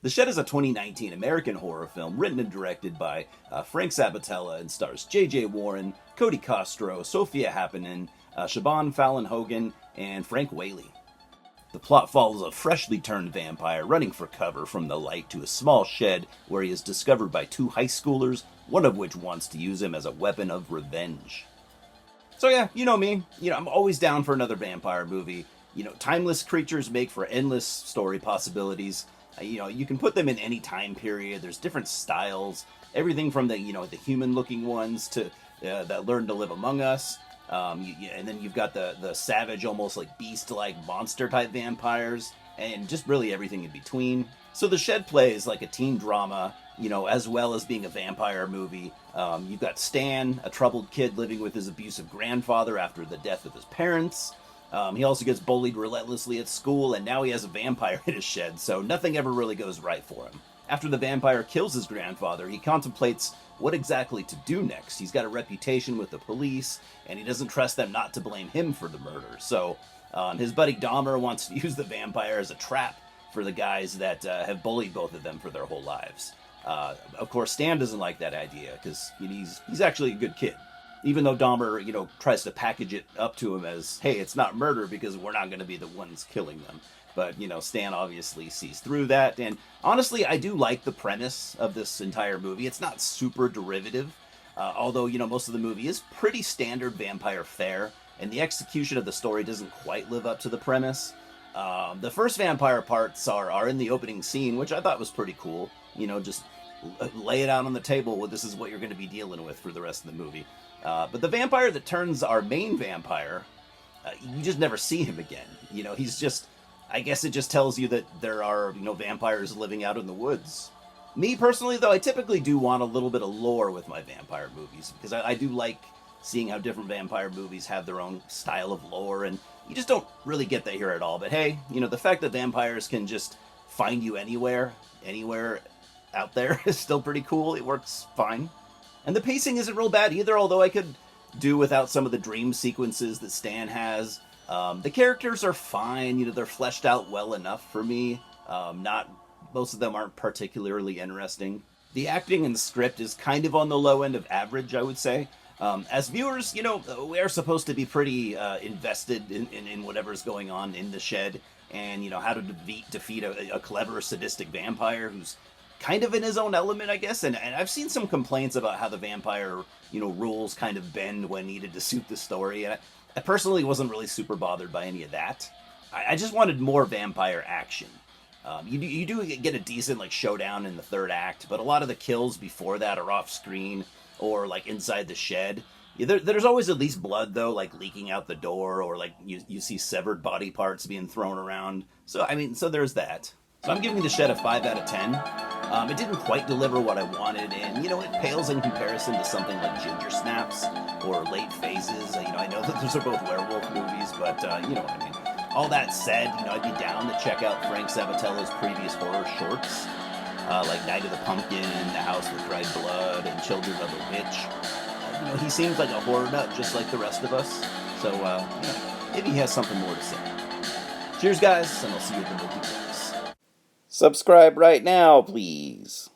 The Shed is a 2019 American horror film written and directed by Frank Sabatella and stars J.J. Warren, Cody Kostro, Sofia Happonen, Siobhan, Fallon, Hogan, and Frank Whaley. The plot follows a freshly turned vampire running for cover from the light to a small shed where he is discovered by two high schoolers, one of which wants to use him as a weapon of revenge. So yeah, you know me. I'm always down for another vampire movie. Timeless creatures make for endless story possibilities. You can put them in any time period. There's different styles. Everything from the human-looking ones to that learn to live among us. And then you've got the savage, almost like beast-like monster-type vampires, and just really everything in between. So The Shed plays like a teen drama, as well as being a vampire movie. You've got Stan, a troubled kid living with his abusive grandfather after the death of his parents. He also gets bullied relentlessly at school, and now he has a vampire in his shed, so nothing ever really goes right for him. After the vampire kills his grandfather, he contemplates what exactly to do next. He's got a reputation with the police, and he doesn't trust them not to blame him for the murder. So his buddy Dahmer wants to use the vampire as a trap for the guys that have bullied both of them for their whole lives. Of course, Stan doesn't like that idea, because he's actually a good kid. Even though Dahmer, tries to package it up to him as, hey, it's not murder because we're not going to be the ones killing them. But, Stan obviously sees through that. And honestly, I do like the premise of this entire movie. It's not super derivative, although, most of the movie is pretty standard vampire fare, and the execution of the story doesn't quite live up to the premise. The first vampire parts are in the opening scene, which I thought was pretty cool. Just lay it out on the table. Well, this is what you're going to be dealing with for the rest of the movie. But the vampire that turns our main vampire, you just never see him again. He's just, I guess it just tells you that there are, vampires living out in the woods. Me personally, though, I typically do want a little bit of lore with my vampire movies, because I do like seeing how different vampire movies have their own style of lore, and you just don't really get that here at all. But hey, the fact that vampires can just find you anywhere out there is still pretty cool. It works fine. And the pacing isn't real bad either, although I could do without some of the dream sequences that Stan has. The characters are fine, they're fleshed out well enough for me. Most of them aren't particularly interesting. The acting and the script is kind of on the low end of average, I would say. As viewers, we're supposed to be pretty invested in whatever's going on in the shed, and, how to defeat a clever, sadistic vampire who's kind of in his own element, I guess. And I've seen some complaints about how the vampire, rules kind of bend when needed to suit the story. And I personally wasn't really super bothered by any of that. I just wanted more vampire action. You do get a decent showdown in the third act, but a lot of the kills before that are off screen or inside the shed. There's always at least blood though, leaking out the door, or you see severed body parts being thrown around. So there's that. So I'm giving The Shed a 5 out of 10. It didn't quite deliver what I wanted, and, it pales in comparison to something like Ginger Snaps or Late Phases. I know that those are both werewolf movies, but you know what I mean. All that said, I'd be down to check out Frank Sabatella's previous horror shorts, like Night of the Pumpkin, The House That Cried Blood, and Children of the Witch. He seems like a horror nut just like the rest of us, so maybe he has something more to say. Cheers, guys, and I'll see you at the movie. Subscribe right now, please.